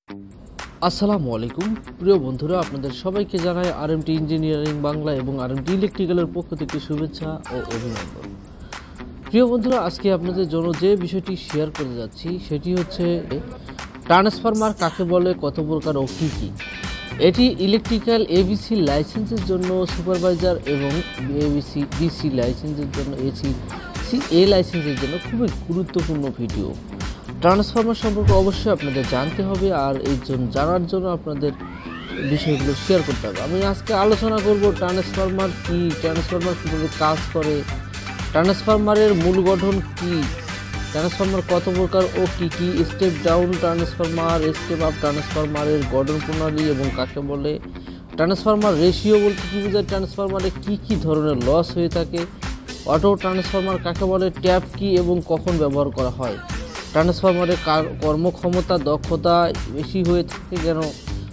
আসসালামু আলাইকুম প্রিয় বন্ধুরা, আপনাদের সবাইকে জানাই আরএমটি ইঞ্জিনিয়ারিং বাংলা এবং আরএমটি ইলেকট্রিক্যালের পক্ষ থেকে শুভেচ্ছা ও অভিনন্দন। প্রিয় বন্ধুরা, আজকে আপনাদের জন্য যে বিষয়টি শেয়ার করে যাচ্ছি সেটি হচ্ছে ট্রান্সফরমার কাকে বলে, কত প্রকার ও কী কী। এটি ইলেকট্রিক্যাল এবিসি লাইসেন্সের জন্য সুপারভাইজার এবং এবিসি বিসি লাইসেন্সের জন্য এ লাইসেন্সের জন্য খুবই গুরুত্বপূর্ণ ভিডিও। ট্রান্সফরমার সম্পর্কে অবশ্যই আপনাদের জানতে হবে, আর এই জন্য জানার জন্য আপনাদের বিষয়গুলো শেয়ার করতে হবে। আমি আজকে আলোচনা করব ট্রান্সফরমার কী, ট্রান্সফরমার কীভাবে কাজ করে, ট্রান্সফরমারের মূল গঠন কী, ট্রান্সফরমার কত প্রকার ও কী কী, step down transformer, step up ট্রান্সফরমারের গঠন প্রণালী এবং কাকে বলে, ট্রান্সফরমার রেশিও বলতে কী বোঝায়, ট্রান্সফরমারে কী কী ধরনের লস হয়ে থাকে, অটো ট্রান্সফরমার কাকে বলে, ট্যাপ কী এবং কখন ব্যবহার করা হয়, ট্রান্সফরমারের কর্মক্ষমতা দক্ষতা বেশি হয়ে থাকে কেন,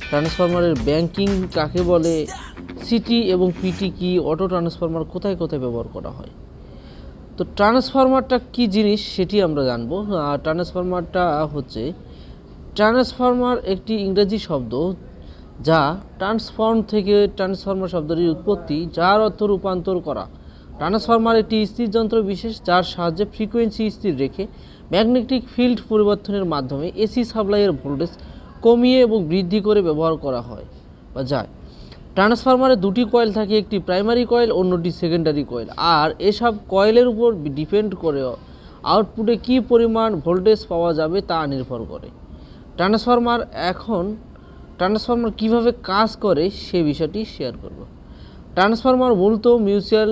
ট্রান্সফরমারের ব্যাংকিং কাকে বলে, সিটি এবং পিটি কি, অটো ট্রান্সফরমার কোথায় কোথায় ব্যবহার করা হয়। তো ট্রান্সফরমারটা কি জিনিস সেটি আমরা জানবো। ট্রান্সফরমারটা হচ্ছে, ট্রান্সফরমার একটি ইংরেজি শব্দ যা ট্রান্সফর্ম থেকে ট্রান্সফরমার শব্দটির উৎপত্তি, যার অর্থ রূপান্তর করা। ট্রান্সফরমার একটি স্থির যন্ত্র বিশেষ যার সাহায্যে ফ্রিকোয়েন্সি স্থির রেখে ম্যাগনেটিক ফিল্ড পরিবর্তনের মাধ্যমে এসি সাপ্লাইয়ের ভোল্টেজ কমিয়ে এবং বৃদ্ধি করে ব্যবহার করা হয় বা যায়। ট্রান্সফরমারে দুটি কয়েল থাকে, একটি প্রাইমারি কয়েল, অন্যটি সেকেন্ডারি কয়েল, আর এসব কয়েলের উপর ডিপেন্ড করে আউটপুটে কী পরিমাণ ভোল্টেজ পাওয়া যাবে তা নির্ভর করে। ট্রান্সফরমার কীভাবে কাজ করে সে বিষয়টি শেয়ার করব। ট্রান্সফরমার মূলত মিউচুয়াল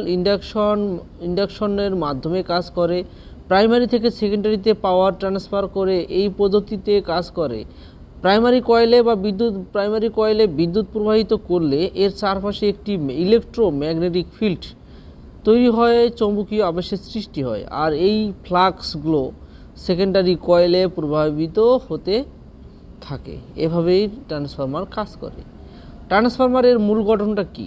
ইন্ডাকশনের মাধ্যমে কাজ করে, প্রাইমারি থেকে সেকেন্ডারিতে পাওয়ার ট্রান্সফার করে এই পদ্ধতিতে কাজ করে। প্রাইমারি কয়েলে বিদ্যুৎ প্রবাহিত করলে এর চারপাশে একটি ইলেকট্রোম্যাগনেটিক ফিল্ড তৈরি হয়, চৌম্বকীয় আবেশের সৃষ্টি হয়, আর এই ফ্লাক্সগুলো সেকেন্ডারি কয়েলে প্রবাহিত হতে থাকে। এভাবেই ট্রান্সফরমার কাজ করে। ট্রান্সফরমারের মূল গঠনটা কী?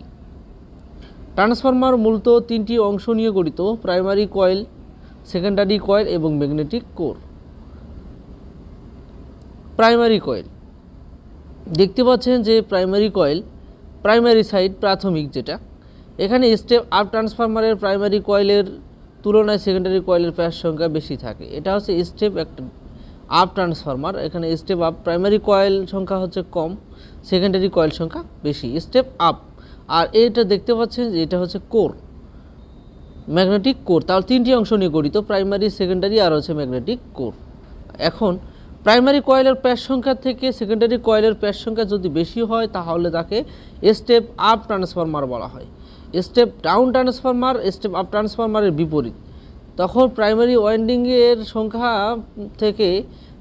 ট্রান্সফরমার মূলত তিনটি অংশ নিয়ে গঠিত: প্রাইমারি কয়েল, সেকেন্ডারি কয়েল এবং ম্যাগনেটিক কোর। প্রাইমারি কয়েল দেখতে পাচ্ছেন যে প্রাইমারি সাইড প্রাথমিক, যেটা এখানে স্টেপ আপ ট্রান্সফরমারের প্রাইমারি কয়েলের তুলনায় সেকেন্ডারি কয়েলের প্যাচ সংখ্যা বেশি থাকে। এটা হচ্ছে স্টেপ আপ ট্রান্সফরমার। এখানে স্টেপ আপ প্রাইমারি কয়েল সংখ্যা হচ্ছে কম, সেকেন্ডারি কয়েল সংখ্যা বেশি, স্টেপ আপ। আর এটা দেখতে পাচ্ছেন যে এটা হচ্ছে কোর, ম্যাগনেটিক কোর। তাহলে তিনটি অংশ নিয়ে গঠিত: প্রাইমারি, সেকেন্ডারি আর হচ্ছে ম্যাগনেটিক কোর। এখন প্রাইমারি কয়েলের প্যাচ সংখ্যা থেকে সেকেন্ডারি কয়েলের প্যাচ সংখ্যা যদি বেশি হয় তাহলে তাকে স্টেপ আপ ট্রান্সফরমার বলা হয়। Step down transformer step up ট্রান্সফরমারের বিপরীত। তখন প্রাইমারি ওয়াইন্ডিংয়ের সংখ্যা থেকে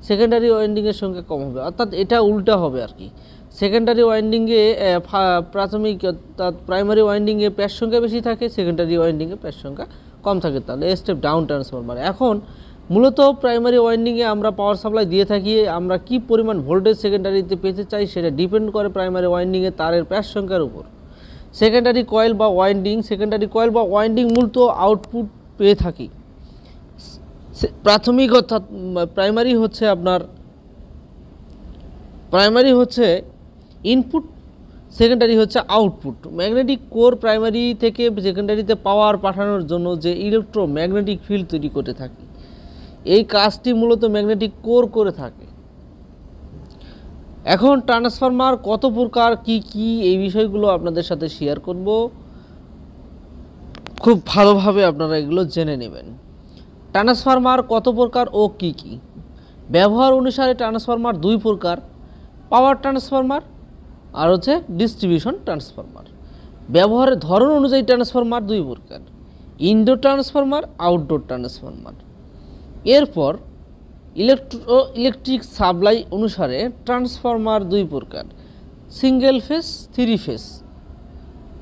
সেকেন্ডারি ওয়াইন্ডিংয়ের সংখ্যা কম হবে, অর্থাৎ এটা উল্টা হবে আর কি। সেকেন্ডারি ওয়াইন্ডিংয়ে প্রাইমারি ওয়াইন্ডিংয়ে প্যাচ সংখ্যা বেশি থাকে, সেকেন্ডারি ওয়াইন্ডিংয়ে প্যাচ সংখ্যা কম থাকে, তাহলে স্টেপ ডাউন ট্রান্সফরমার। এখন মূলত প্রাইমারি ওয়াইন্ডিংয়ে আমরা পাওয়ার সাপ্লাই দিয়ে থাকি, আমরা কি পরিমাণ ভোল্টেজ সেকেন্ডারিতে পেতে চাই সেটা ডিপেন্ড করে প্রাইমারি ওয়াইন্ডিংয়ে তারের প্যাচ সংখ্যার উপর। সেকেন্ডারি কয়েল বা ওয়াইন্ডিং মূলত আউটপুট পেয়ে থাকি। প্রাথমিক অর্থাৎ প্রাইমারি হচ্ছে ইনপুট, সেকেন্ডারি হচ্ছে আউটপুট। ম্যাগনেটিক কোর প্রাইমারি থেকে সেকেন্ডারিতে পাওয়ার পাঠানোর জন্য যে ইলেকট্রোম্যাগনেটিক ফিল্ড তৈরি করতে থাকে, এই কাজটি মূলত ম্যাগনেটিক কোর করে থাকে। এখন ট্রান্সফরমার কত প্রকার, কি কি, এই বিষয়গুলো আপনাদের সাথে শেয়ার করব। খুব ভালোভাবে আপনারা এগুলো জেনে নেবেন। ট্রান্সফরমার কত প্রকার ও কি কি। ব্যবহার অনুসারে ট্রান্সফরমার দুই প্রকার: পাওয়ার ট্রান্সফরমার আর হচ্ছে ডিস্ট্রিবিউশন ট্রান্সফরমার। ব্যবহারের ধরন অনুযায়ী ট্রান্সফরমার দুই প্রকার: ইনডোর ট্রান্সফরমার, আউটডোর ট্রান্সফরমার। এরপর ইলেকট্রিক সাপ্লাই অনুসারে ট্রান্সফরমার দুই প্রকার: single phase, three phase.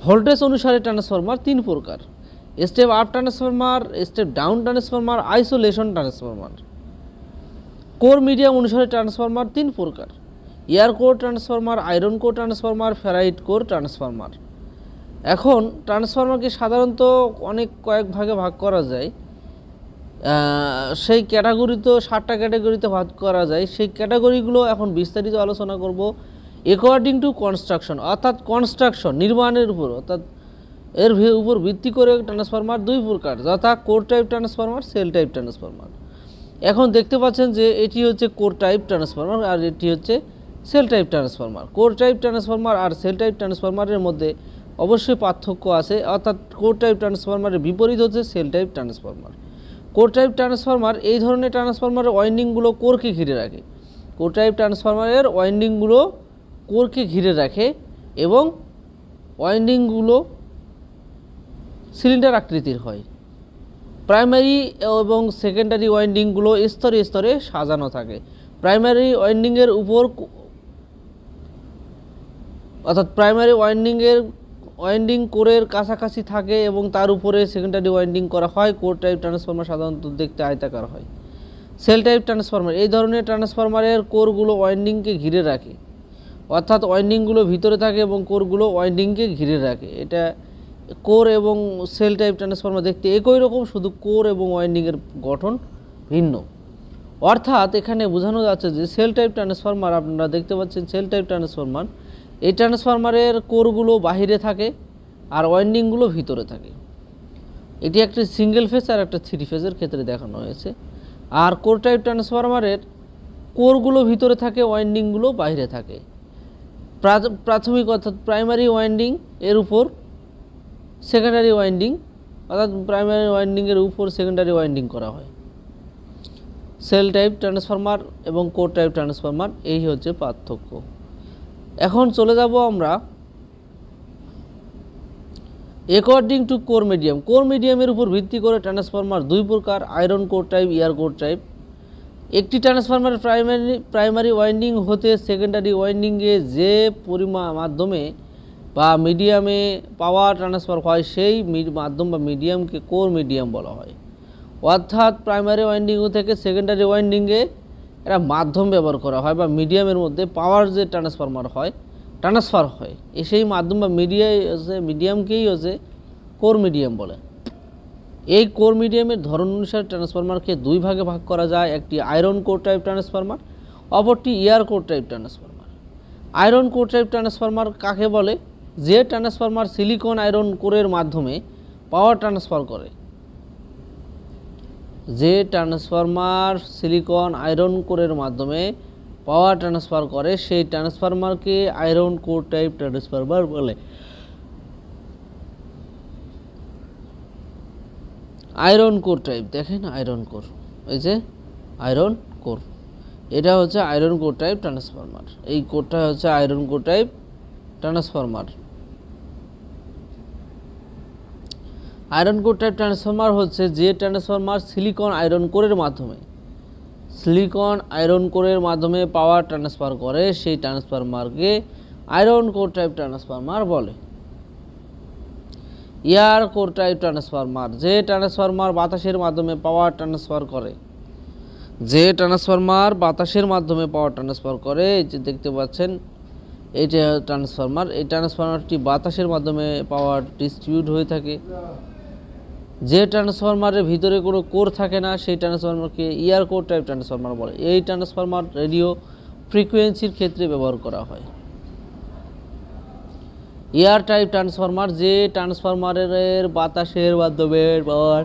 Voltage অনুসারে ট্রান্সফরমার তিন প্রকার: step up transformer, step down transformer, isolation transformer. Core medium অনুসারে ট্রান্সফরমার তিন প্রকার: air core transformer, iron core transformer, ferrite core transformer. এখন ট্রান্সফরমারকে সাধারণত কয়েক ভাগে ভাগ করা যায়। সেই ক্যাটাগরি তো 7টা ক্যাটাগরিতে ভাগ করা যায়। সেই ক্যাটাগরিগুলো এখন বিস্তারিত আলোচনা করব অ্যাকর্ডিং টু কনস্ট্রাকশন, অর্থাৎ কনস্ট্রাকশন নির্মাণের উপর, অর্থাৎ এর উপর ভিত্তি করে ট্রান্সফরমার দুই প্রকার, যথা core type transformer, sell type transformer. এখন দেখতে পাচ্ছেন যে এটি হচ্ছে কোর টাইপ ট্রান্সফরমার আর এটি হচ্ছে shell type transformer. Core type transformer আর সেল টাইপ ট্রান্সফরমারের মধ্যে অবশ্যই পার্থক্য আছে, অর্থাৎ কোর টাইপ ট্রান্সফরমারের বিপরীত হচ্ছে shell type transformer. Core type transformer এই ধরনের ট্রান্সফরমারের ওয়াইন্ডিংগুলো কোরকে ঘিরে রাখে। কোর টাইপ ট্রান্সফরমারের ওয়াইন্ডিংগুলো কোরকে ঘিরে রাখে এবং ওয়াইন্ডিংগুলো সিলিন্ডার আকৃতির হয়। প্রাইমারি এবং সেকেন্ডারি ওয়াইন্ডিংগুলো স্তরে স্তরে সাজানো থাকে। প্রাইমারি ওয়াইন্ডিংয়ের উপর, অর্থাৎ প্রাইমারি ওয়াইন্ডিং কোরের কাছাকাছি থাকে এবং তার উপরে সেকেন্ডারি ওয়াইন্ডিং করা হয়। কোর টাইপ ট্রান্সফরমার সাধারণত দেখতে আয়তাকার হয়। সেল টাইপ ট্রান্সফরমার এই ধরনের ট্রান্সফরমারের কোরগুলো ওয়াইন্ডিংকে ঘিরে রাখে, অর্থাৎ ওয়াইন্ডিংগুলো ভিতরে থাকে এবং কোরগুলো ওয়াইন্ডিংকে ঘিরে রাখে। এটা কোর এবং সেল টাইপ ট্রান্সফরমার দেখতে একই রকম, শুধু কোর এবং ওয়াইন্ডিংয়ের গঠন ভিন্ন। অর্থাৎ এখানে বোঝানো যাচ্ছে যে সেল টাইপ ট্রান্সফরমার, আপনারা দেখতে পাচ্ছেন সেল টাইপ ট্রান্সফরমার, এই ট্রান্সফরমারের কোরগুলো বাহিরে থাকে আর ওয়াইন্ডিংগুলো ভিতরে থাকে। এটি একটি সিঙ্গেল ফেজ আর একটা 3 ফেজের ক্ষেত্রে দেখানো হয়েছে। আর কোর টাইপ ট্রান্সফরমারের কোরগুলো ভিতরে থাকে, ওয়াইন্ডিংগুলো বাইরে থাকে। প্রাথমিক অর্থাৎ প্রাইমারি ওয়াইন্ডিং এর উপর সেকেন্ডারি ওয়াইন্ডিং, অর্থাৎ প্রাইমারি ওয়াইন্ডিংয়ের উপর সেকেন্ডারি ওয়াইন্ডিং করা হয়। সেল টাইপ ট্রান্সফরমার এবং কোর টাইপ ট্রান্সফরমার, এই হচ্ছে পার্থক্য। এখন চলে যাব আমরা according to core medium. Core মিডিয়ামের উপর ভিত্তি করে ট্রান্সফরমার দুই প্রকার, iron core type, air core type. একটি ট্রান্সফরমারের প্রাইমারি ওয়াইন্ডিং হতে সেকেন্ডারি ওয়াইন্ডিংয়ে যে মাধ্যমে বা মিডিয়ামে পাওয়ার ট্রান্সফার হয় সেই মাধ্যম বা মিডিয়ামকে কোর মিডিয়াম বলা হয়। অর্থাৎ প্রাইমারি ওয়াইন্ডিং থেকে সেকেন্ডারি ওয়াইন্ডিংয়ে একটা মাধ্যম ব্যবহার করা হয় বা মিডিয়ামের মধ্যে পাওয়ার যে ট্রান্সফার হয় সেই মাধ্যম বা মিডিয়ামকেই হচ্ছে কোর মিডিয়াম বলে। এই কোর মিডিয়ামের ধরন অনুসারে ট্রান্সফরমারকে দুই ভাগে ভাগ করা যায়, একটি আয়রন কোর টাইপ ট্রান্সফরমার, অপরটি air core type transformer. Iron core type transformer কাকে বলে? যে ট্রান্সফরমার সিলিকন আয়রন কোরের মাধ্যমে পাওয়ার ট্রান্সফার করে। যে ট্রান্সফরমার সিলিকন আয়রন কোরের মাধ্যমে পাওয়ার ট্রান্সফার করে সেই ট্রান্সফরমারকে আয়রন কোর টাইপ ট্রান্সফরমার বলে। আয়রন কোর টাইপ, দেখেন আয়রন কোর, এই যে আয়রন কোর, এটা হচ্ছে আয়রন কোর টাইপ ট্রান্সফরমার। এই কোরটা হচ্ছে iron core type transformer. Iron core type transformer হচ্ছে যে ট্রান্সফরমার সিলিকন আয়রন কোরের মাধ্যমে পাওয়ার ট্রান্সফার করে সেই ট্রান্সফরমারকে আয়রন কোর টাইপ ট্রান্সফরমার বলে। এয়ার কোর টাইপ ট্রান্সফরমার, যে ট্রান্সফরমার বাতাসের মাধ্যমে পাওয়ার ট্রান্সফার করে, এই যে দেখতে পাচ্ছেন এইটা ট্রান্সফরমার, এই ট্রান্সফরমারটি বাতাসের মাধ্যমে পাওয়ার ডিস্ট্রিবিউট হয়ে থাকে। যে ট্রান্সফরমারের ভিতরে কোনো কোর থাকে না সেই ট্রান্সফরমারকে এয়ার কোর টাইপ ট্রান্সফরমার বলে। এই ট্রান্সফরমার রেডিও ফ্রিকোয়েন্সির ক্ষেত্রে ব্যবহার করা হয়। এয়ার টাইপ ট্রান্সফরমার, যে ট্রান্সফরমারের বাতাসের মাধ্যমে পাওয়ার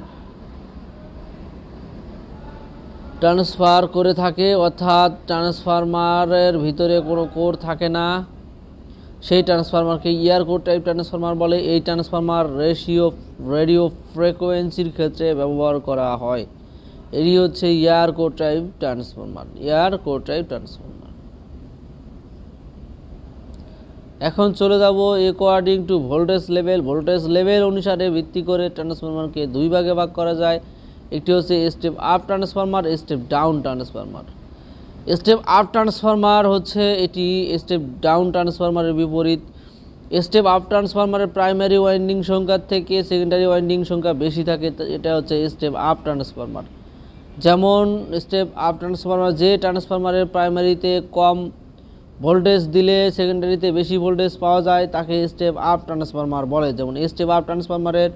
ট্রান্সফার করে থাকে, অর্থাৎ ট্রান্সফরমারের ভিতরে কোনো কোর থাকে না, সেই ট্রান্সফরমারকে এয়ার কোর টাইপ ট্রান্সফরমার বলে। এই ট্রান্সফরমার রেডিও ফ্রিকোয়েন্সির ক্ষেত্রে ব্যবহার করা হয়। এটি হচ্ছে এয়ার কোর টাইপ ট্রান্সফরমার। এখন চলে যাব অ্যাকর্ডিং টু ভোল্টেজ লেভেল অনুসারে ভিত্তি করে ট্রান্সফরমারকে দুই ভাগে ভাগ করা যায়। একটি হচ্ছে step up transformer, step down transformer. Step up transformer হচ্ছে এটি স্টেপ ডাউন ট্রান্সফরমারের বিপরীত। স্টেপ আপ ট্রান্সফরমারের প্রাইমারি ওয়াইন্ডিং সংখ্যার থেকে সেকেন্ডারি ওয়াইন্ডিং সংখ্যা বেশি থাকে, এটা হচ্ছে স্টেপ আপ ট্রান্সফরমার। যেমন স্টেপ আপ ট্রান্সফরমার, যে ট্রান্সফরমারের প্রাইমারিতে কম ভোল্টেজ দিলে সেকেন্ডারিতে বেশি ভোল্টেজ পাওয়া যায় তাকে স্টেপ আপ ট্রান্সফরমার বলে। যেমন স্টেপ আপ ট্রান্সফরমারের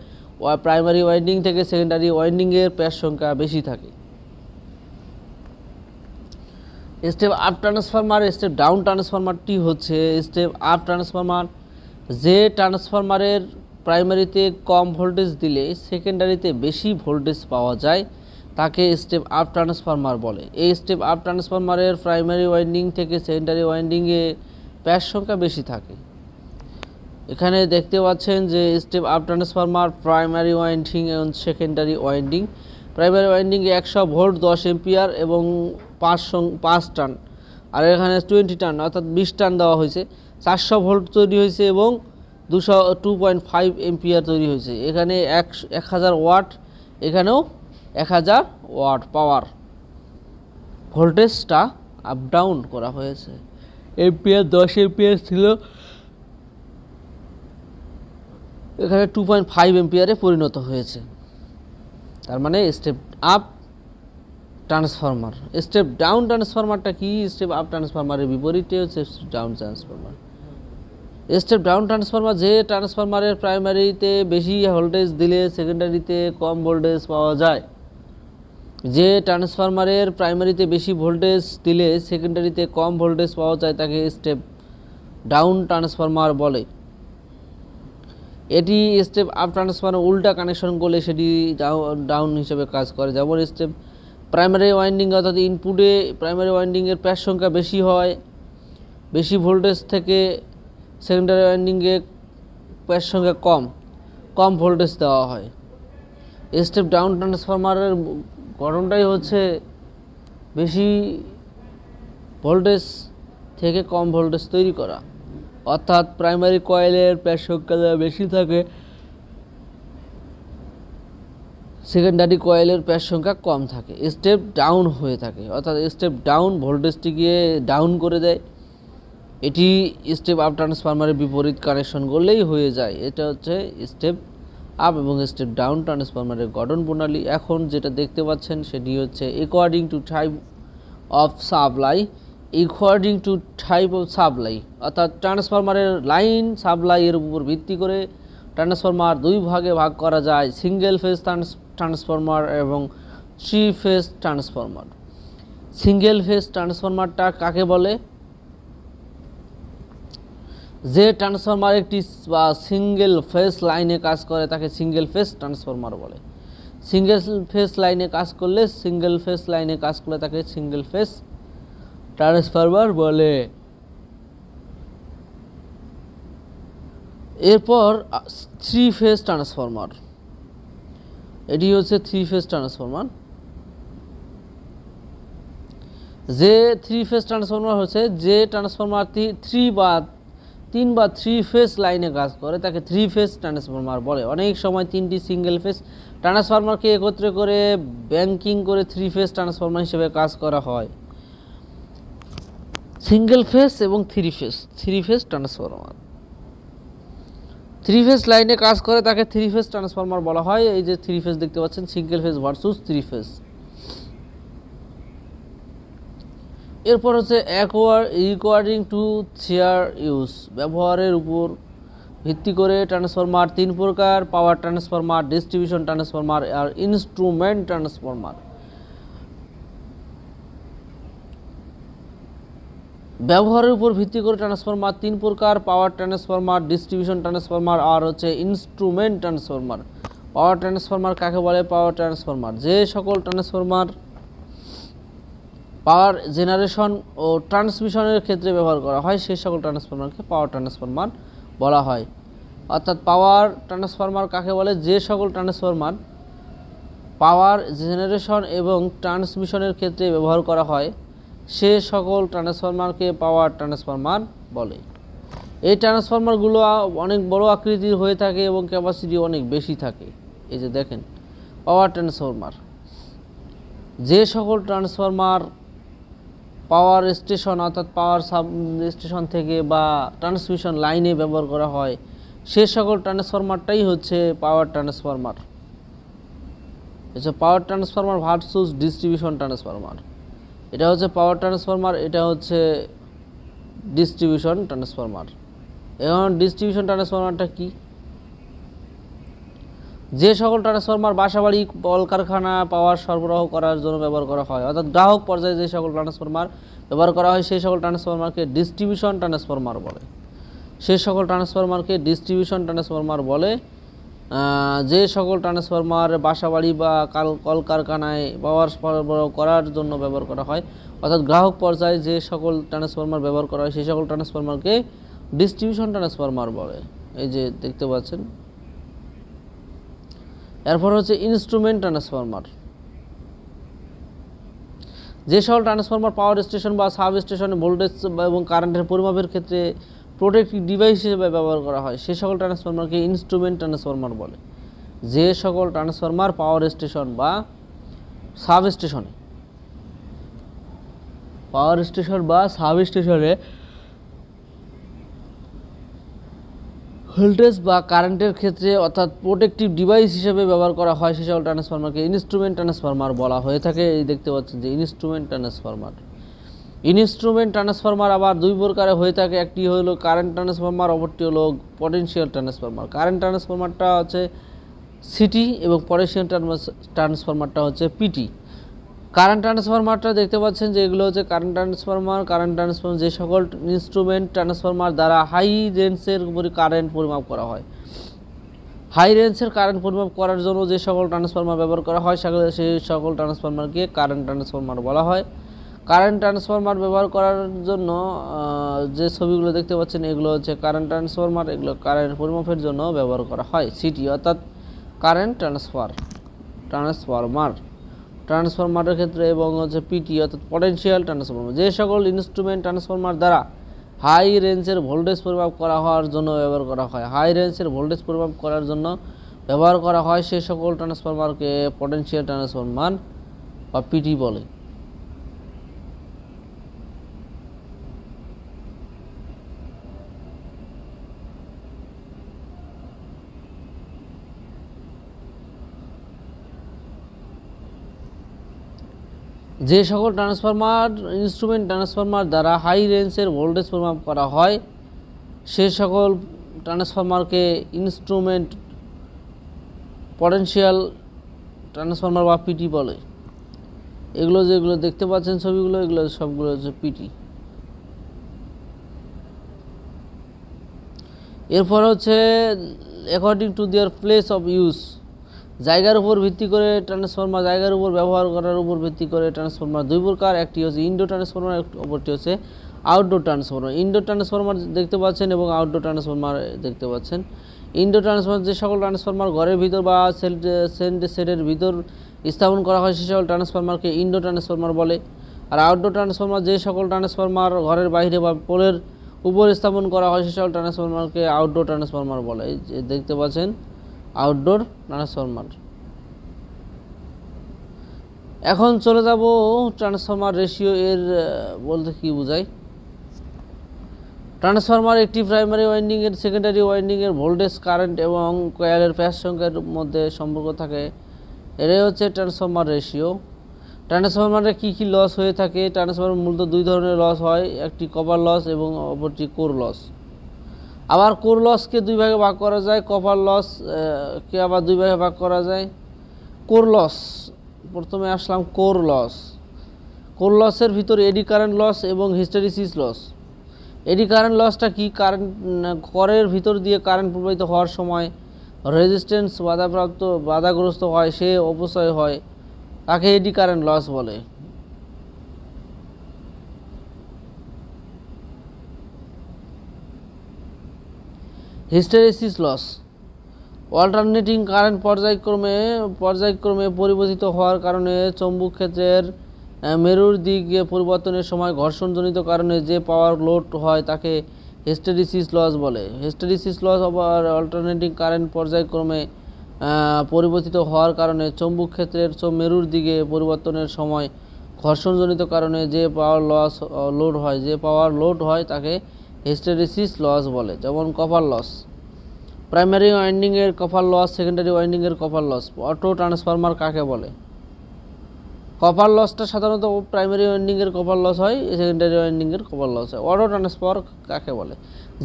প্রাইমারি ওয়াইন্ডিং থেকে সেকেন্ডারি ওয়াইন্ডিংয়ের প্যাচ সংখ্যা বেশি থাকে। Step up transformer, step down ট্রান্সফরমারটি হচ্ছে স্টেপ আপ ট্রান্সফরমার। যে ট্রান্সফরমারের প্রাইমারিতে কম ভোল্টেজ দিলে সেকেন্ডারিতে বেশি ভোল্টেজ পাওয়া যায় তাকে স্টেপ আপ ট্রান্সফরমার বলে। এই স্টেপ আপ ট্রান্সফরমারের প্রাইমারি ওয়াইন্ডিং থেকে সেকেন্ডারি ওয়াইন্ডিংয়ে প্যাচ সংখ্যা বেশি থাকে। এখানে দেখতে পাচ্ছেন যে step up transformer primary winding এবং সেকেন্ডারি ওয়াইন্ডিং। প্রাইমারি ওয়াইন্ডিংয়ে 100 ভোল্ট 10 এম্পিয়ার এবং 5 টান, আর এখানে 20 টান অর্থাৎ 20 টান দেওয়া হয়েছে। 400 ভোল্ট তৈরি হয়েছে এবং 2.5 এম্পিয়ার তৈরি হয়েছে। এখানে 1000 ওয়াট, এখানেও 1000 ওয়াট পাওয়ার ভোল্টেজটা আপ ডাউন করা হয়েছে। এম্পিয়ার 10 এম্পিয়ার ছিল, এখানে 2.5 এম্পিয়ারে পরিণত হয়েছে। তার মানে step up transformer. Step down ট্রান্সফরমারটা কি? স্টেপ আপ ট্রান্সফরমারের বিপরীতে হচ্ছে step down transformer. Step down transformer যে ট্রান্সফরমারের প্রাইমারিতে বেশি ভোল্টেজ দিলে সেকেন্ডারিতে কম ভোল্টেজ পাওয়া যায়। যে ট্রান্সফরমারের প্রাইমারিতে বেশি ভোল্টেজ দিলে সেকেন্ডারিতে কম ভোল্টেজ পাওয়া যায় তাকে স্টেপ ডাউন ট্রান্সফরমার বলে। এটি স্টেপ আপ ট্রান্সফরমার উল্টা কানেকশন করলে সেটি ডাউন হিসেবে কাজ করে। যেমন স্টেপ প্রাইমারি ওয়াইন্ডিং অর্থাৎ ইনপুটে প্রাইমারি ওয়াইন্ডিংয়ের প্যাচ সংখ্যা বেশি হয়, বেশি ভোল্টেজ থেকে সেকেন্ডারি ওয়াইন্ডিংয়ে প্যাচ সংখ্যা কম ভোল্টেজ দেওয়া হয়। স্টেপ ডাউন ট্রান্সফরমারের গঠনটাই হচ্ছে বেশি ভোল্টেজ থেকে কম ভোল্টেজ তৈরি করা, অর্থাৎ প্রাইমারি কয়েলের প্যাচ সংখ্যা বেশি থাকে, সেকেন্ডারি কয়েলের প্যাচ সংখ্যা কম থাকে, স্টেপ ডাউন হয়ে থাকে, অর্থাৎ স্টেপ ডাউন ভোল্টেজটিকে ডাউন করে দেয়। এটি স্টেপ আপ ট্রান্সফরমারের বিপরীত কানেকশন করলেই হয়ে যায়। এটা হচ্ছে স্টেপ আপ এবং স্টেপ ডাউন ট্রান্সফরমারের গঠন প্রণালী। এখন যেটা দেখতে পাচ্ছেন সেটি হচ্ছে according to type of supply. According to type of supply অর্থাৎ ট্রান্সফরমারের লাইন সাপ্লাইয়ের উপর ভিত্তি করে ট্রান্সফরমার দুই ভাগে ভাগ করা যায়, সিঙ্গেল ফেজ ট্রান্সফরমার এবং 3 ফেজ ট্রান্সফরমার। সিঙ্গেল ফেজ ট্রান্সফরমারটা কাকে বলে? যে ট্রান্সফরমার একটি বা সিঙ্গেল ফেজ লাইনে কাজ করে তাকে সিঙ্গেল ফেজ ট্রান্সফরমার বলে। সিঙ্গেল ফেজ লাইনে কাজ করলে তাকে সিঙ্গেল ফেজ ট্রান্সফরমার বলে। এরপর 3 ফেজ ট্রান্সফরমার, এটি হচ্ছে 3 ফেজ ট্রান্সফরমার। যে 3 ফেজ ট্রান্সফরমার হচ্ছে যে ট্রান্সফরমার 3 বা 3 ফেজ লাইনে কাজ করে তাকে 3 ফেজ ট্রান্সফরমার বলে। অনেক সময় 3টি সিঙ্গেল ফেজ ট্রান্সফরমারকে একত্রে করে ব্যাংকিং করে 3 ফেজ ট্রান্সফরমার হিসেবে কাজ করা হয়। সিঙ্গেল ফেজ এবং 3 ফেজ ট্রান্সফরমার। 3 ফেজ লাইনে কাজ করে তাকে 3 ফেজ ট্রান্সফরমার বলা হয়। এই যে 3 ফেজ দেখতে পাচ্ছেন, সিঙ্গেল ফেজ ভার্সেস 3 ফেজ। এরপর হচ্ছে অ্যাকর্ডিং টু থিয়ার ইউজ। ব্যবহারের উপর ভিত্তি করে ট্রান্সফরমার 3 প্রকার: পাওয়ার ট্রান্সফরমার, ডিস্ট্রিবিউশন ট্রান্সফরমার আর ইনস্ট্রুমেন্ট ট্রান্সফরমার। ব্যবহারের উপর ভিত্তি করে ট্রান্সফরমার 3 প্রকার: পাওয়ার ট্রান্সফরমার, ডিস্ট্রিবিউশন ট্রান্সফরমার আর হচ্ছে ইনস্ট্রুমেন্ট ট্রান্সফরমার। পাওয়ার ট্রান্সফরমার কাকে বলে? পাওয়ার ট্রান্সফরমার যে সকল ট্রান্সফরমার পাওয়ার জেনারেশন ও ট্রান্সমিশনের ক্ষেত্রে ব্যবহার করা হয় সেই সকল ট্রান্সফরমারকে পাওয়ার ট্রান্সফরমার বলা হয়। অর্থাৎ পাওয়ার ট্রান্সফরমার কাকে বলে? যে সকল ট্রান্সফরমার পাওয়ার জেনারেশন এবং ট্রান্সমিশনের ক্ষেত্রে ব্যবহার করা হয় সে সকল ট্রান্সফরমারকে পাওয়ার ট্রান্সফরমার বলে। এই ট্রান্সফরমারগুলো অনেক বড় আকৃতির হয়ে থাকে এবং ক্যাপাসিটি অনেক বেশি থাকে। এই যে দেখেন পাওয়ার ট্রান্সফরমার, যে সকল ট্রান্সফরমার পাওয়ার স্টেশন অর্থাৎ পাওয়ার সাব স্টেশন থেকে বা ট্রান্সমিশন লাইনে ব্যবহার করা হয় সে সকল ট্রান্সফরমারটাই হচ্ছে পাওয়ার ট্রান্সফরমার। এটা power transformer versus distribution transformer. এটা হচ্ছে পাওয়ার ট্রান্সফরমার, এটা হচ্ছে ডিস্ট্রিবিউশন ট্রান্সফরমার। এখন ডিস্ট্রিবিউশন ট্রান্সফরমারটা কি? যে সকল ট্রান্সফরমার বাসাবাড়ি কলকারখানা পাওয়ার সরবরাহ করার জন্য ব্যবহার করা হয়, অর্থাৎ গ্রাহক পর্যায়ে যে সকল ট্রান্সফরমার ব্যবহার করা হয় সেই সকল ট্রান্সফরমারকে ডিস্ট্রিবিউশন ট্রান্সফরমার বলে। সেই সকল ট্রান্সফরমারকে ডিস্ট্রিবিউশন ট্রান্সফরমার বলে। যে সকল ট্রান্সফরমার বাসাবাড়ি বা কলকারখানায় পাওয়ার সরবরাহ করার জন্য ব্যবহার করা হয়, অর্থাৎ গ্রাহক পর্যায়ে যে সকল ট্রান্সফরমার ব্যবহার করা হয় সেই সকল ট্রান্সফরমারকে ডিস্ট্রিবিউশন ট্রান্সফরমার বলে। এই যে দেখতে পাচ্ছেন। এরপর হচ্ছে ইনস্ট্রুমেন্ট ট্রান্সফরমার। যে সকল ট্রান্সফরমার পাওয়ার স্টেশন বা সাব স্টেশনে ভোল্টেজ এবং কারেন্টের পরিমাপের ক্ষেত্রে প্রোটেক্টিভ ডিভাইস হিসেবে ব্যবহার করা হয় সেই সকল ট্রান্সফরমারকে ইনস্ট্রুমেন্ট ট্রান্সফরমার বলে। যে সকল ট্রান্সফরমার পাওয়ার স্টেশন বা সাব স্টেশনে ভোল্টেজ বা কারেন্টের ক্ষেত্রে অর্থাৎ প্রোটেক্টিভ ডিভাইস হিসেবে ব্যবহার করা হয় সেই সকল ট্রান্সফরমারকে ইনস্ট্রুমেন্ট ট্রান্সফরমার বলা হয়ে থাকে। এই দেখতে পাচ্ছেন যে ইনস্ট্রুমেন্ট ট্রান্সফরমার আবার দুই প্রকারে হয়ে থাকে। একটি হলো কারেন্ট ট্রান্সফরমার, অপরটি হলো পটেনশিয়াল ট্রান্সফরমার। কারেন্ট ট্রান্সফরমারটা হচ্ছে সিটি এবং পটেনশিয়াল ট্রান্সফরমারটা হচ্ছে পিটি। কারেন্ট ট্রান্সফরমারটা দেখতে পাচ্ছেন যে এগুলো হচ্ছে কারেন্ট ট্রান্সফরমার যে সকল ইনস্ট্রুমেন্ট ট্রান্সফরমার দ্বারা হাই রেঞ্জের উপরে কারেন্ট পরিমাপ করা হয়। হাই রেঞ্জের কারেন্ট পরিমাপ করার জন্য যে সকল ট্রান্সফরমার ব্যবহার করা হয় সেই সকল ট্রান্সফরমারকে কারেন্ট ট্রান্সফরমার বলা হয়। কারেন্ট ট্রান্সফরমার ব্যবহার করার জন্য যে ছবিগুলো দেখতে পাচ্ছেন এগুলো হচ্ছে কারেন্ট ট্রান্সফরমার, এগুলো কারেন্ট পরিমাপের জন্য ব্যবহার করা হয়। সিটি অর্থাৎ কারেন্ট ট্রান্সফরমারের ক্ষেত্রে এবং হচ্ছে পিটি অর্থাৎ পটেনশিয়াল ট্রান্সফরমার। যে সকল ইনস্ট্রুমেন্ট ট্রান্সফরমার দ্বারা হাই রেঞ্জের ভোল্টেজ পরিমাপ করা হওয়ার জন্য ব্যবহার করা হয়, সেই সকল ট্রান্সফরমারকে পটেনশিয়াল ট্রান্সফরমার বা পিটি বলে। যে সকল ইনস্ট্রুমেন্ট ট্রান্সফরমার দ্বারা হাই রেঞ্জের ভোল্টেজ পরিমাপ করা হয় সে সকল ট্রান্সফরমারকে ইনস্ট্রুমেন্ট পটেনশিয়াল ট্রান্সফরমার বা পিটি বলে। এগুলো যেগুলো দেখতে পাচ্ছেন ছবিগুলো এগুলো সবগুলো হচ্ছে পিটি। এরপর হচ্ছে according to their place of use, জায়গার উপর ভিত্তি করে ট্রান্সফরমার, জায়গার উপর ব্যবহার করার উপর ভিত্তি করে ট্রান্সফরমার দুই প্রকার। একটি হচ্ছে ইনডোর ট্রান্সফরমার, অপরটি হচ্ছে আউটডোর ট্রান্সফরমার। ইনডোর ট্রান্সফরমার দেখতে পাচ্ছেন এবং আউটডোর ট্রান্সফরমার দেখতে পাচ্ছেন। ইনডোর ট্রান্সফরমার যে সকল ট্রান্সফরমার ঘরের ভিতর বা শেডের ভিতর স্থাপন করা হয় সে সকল ট্রান্সফরমারকে ইনডোর ট্রান্সফরমার বলে। আর আউটডোর ট্রান্সফরমার যে সকল ট্রান্সফরমার ঘরের বাইরে বা পোলের উপর স্থাপন করা হয় সে সকল ট্রান্সফরমারকে আউটডোর ট্রান্সফরমার বলে। এই যে দেখতে পাচ্ছেন আউটডোর ট্রান্সফরমার। এখন চলে যাব ট্রান্সফরমার রেশিও এর বলতে কি বোঝায়। ট্রান্সফরমার একটি প্রাইমারি ওয়াইন্ডিং এর সেকেন্ডারি ওয়াইন্ডিং এর ভোল্টেজ, কারেন্ট এবং কয়েলের প্যাচ সংখ্যার মধ্যে সম্পর্ক থাকে। এটাই হচ্ছে ট্রান্সফরমার রেশিও। ট্রান্সফরমারে কি কি লস হয়ে থাকে? ট্রান্সফরমার মূলত দুই ধরনের লস হয়, একটি কপার লস এবং অপরটি কোর লস। আবার কোর লসকে দুই ভাগে ভাগ করা যায়, কপার লস কে আবার দুই ভাগে ভাগ করা যায়। কোর লস, প্রথমে আসলাম কোর লসের ভিতরে এডি কারেন্ট লস এবং হিস্টেরিসিস লস। এডি কারেন্ট লসটা কি? করের ভিতর দিয়ে কারেন্ট প্রবাহিত হওয়ার সময় রেজিস্ট্যান্স বাধাগ্রস্ত হয়, সে অপচয় হয়, তাকে এডি কারেন্ট লস বলে। হিস্টেরিসিস লস, অল্টারনেটিং কারেন্ট পর্যায়ক্রমে পরিবর্তিত হওয়ার কারণে চৌম্বক ক্ষেত্রের মেরুর দিক পরিবর্তনের সময় ঘর্ষণজনিত কারণে যে পাওয়ার লোড হয় তাকে হিস্টেরিসিস লস বলে। হিস্টেরিসিস লস আবার অল্টারনেটিং কারেন্ট পর্যায়ক্রমে পরিবর্তিত হওয়ার কারণে চৌম্বক ক্ষেত্রের মেরুর দিকে পরিবর্তনের সময় ঘর্ষণজনিত কারণে যে পাওয়ার লোড হয় তাকে হিস্টেরিসিস লস বলে। যেমন কপার লস, প্রাইমারি ওয়াইন্ডিংয়ের কপার লস, সেকেন্ডারি ওয়াইন্ডিংয়ের কপার লস। অটো ট্রান্সফরমার কাকে বলে? কপার লসটা সাধারণত প্রাইমারি ওয়াইন্ডিংয়ের কপার লস হয়, সেকেন্ডারি ওয়াইন্ডিংয়ের কপার লস হয়। অটো ট্রান্সফার কাকে বলে?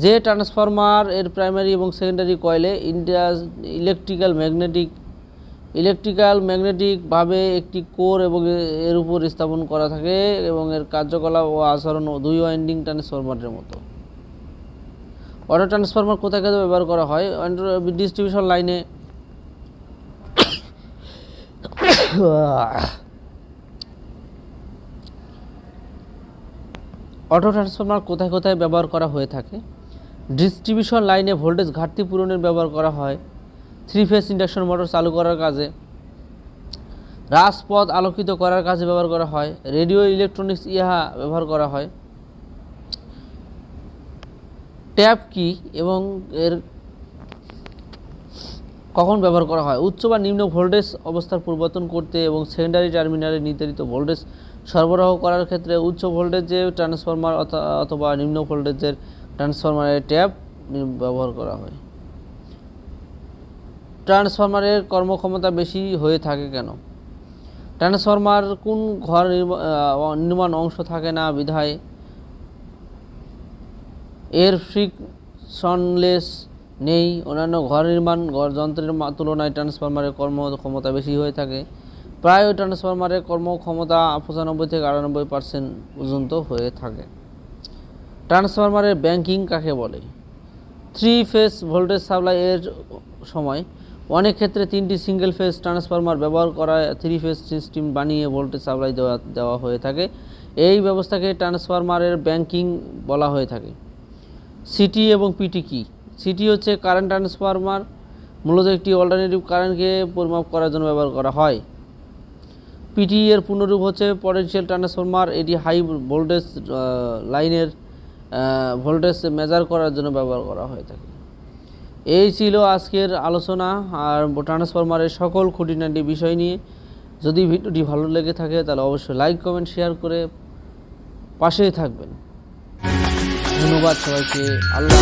যে ট্রান্সফরমার এর প্রাইমারি এবং সেকেন্ডারি কয়েলে ইলেকট্রিক্যাল ম্যাগনেটিকভাবে একটি কোর এবং এর উপর স্থাপন করা থাকে এবং এর কার্যকলাপ ও আচরণ দুই ওয়াইন্ডিং ট্রান্সফরমারের মতো। অটো ট্রান্সফরমার কোথায় কোথায় ব্যবহার করা হয়? ডিস্ট্রিবিউশন লাইনে, অটো ট্রান্সফরমার কোথায় কোথায় ব্যবহার করা হয়ে থাকে? ডিস্ট্রিবিউশন লাইনে ভোল্টেজ ঘাটতি পূরণের ব্যবহার করা হয়, 3 ফেজ ইন্ডাকশন মোটর চালু করার কাজে, রাজপথ আলোকিত করার কাজে ব্যবহার করা হয়, রেডিও ইলেকট্রনিক্স ইহা ব্যবহার করা হয়। ট্যাপ কি এবং এর কখন ব্যবহার করা হয়? উচ্চ বা নিম্ন ভোল্টেজ অবস্থার পরিবর্তন করতে এবং সেকেন্ডারি টার্মিনালে নির্ধারিত ভোল্টেজ সরবরাহ করার ক্ষেত্রে উচ্চ ভোল্টেজের ট্রান্সফরমার অথবা নিম্ন ভোল্টেজের ট্রান্সফরমারের ট্যাপ ব্যবহার করা হয়। ট্রান্সফরমারের কর্মক্ষমতা বেশি হয়ে থাকে কেন? ট্রান্সফরমার কোন ঘর নির্মাণ অংশ থাকে না বিধায় এর ফ্রিকশনলেস নেই। অন্যান্য ঘর নির্মাণ যন্ত্রের তুলনায় ট্রান্সফরমারের কর্মক্ষমতা বেশি হয়ে থাকে। প্রায় ট্রান্সফরমারের কর্মক্ষমতা 95 থেকে 98% পর্যন্ত হয়ে থাকে। ট্রান্সফরমারের ব্যাংকিং কাকে বলে? 3 ফেজ ভোল্টেজ সাপ্লাই এর সময় অনেক ক্ষেত্রে 3টি সিঙ্গেল ফেজ ট্রান্সফরমার ব্যবহার করা 3 ফেজ সিস্টেম বানিয়ে ভোল্টেজ সাপ্লাই দেওয়া হয়ে থাকে। এই ব্যবস্থাকে ট্রান্সফরমারের ব্যাংকিং বলা হয়ে থাকে। সিটি এবং পিটি কি? সিটি হচ্ছে কারেন্ট ট্রান্সফরমার, মূলত একটি অল্টারনেটিভ কারেন্টকে পরিমাপ করার জন্য ব্যবহার করা হয়। পিটি এর পূর্ণরূপ হচ্ছে পটেনশিয়াল ট্রান্সফরমার, এটি হাই ভোল্টেজ লাইনের ভোল্টেজ মেজার করার জন্য ব্যবহার করা হয়ে থাকে। এই ছিল আজকের আলোচনা আর ট্রান্সফরমারের সকল খুঁটিনাটি বিষয় নিয়ে। যদি ভিডিওটি ভালো লেগে থাকে তাহলে অবশ্যই লাইক কমেন্ট শেয়ার করে পাশেই থাকবেন। ধন্যবাদ সবাইকে। আল্লাহ।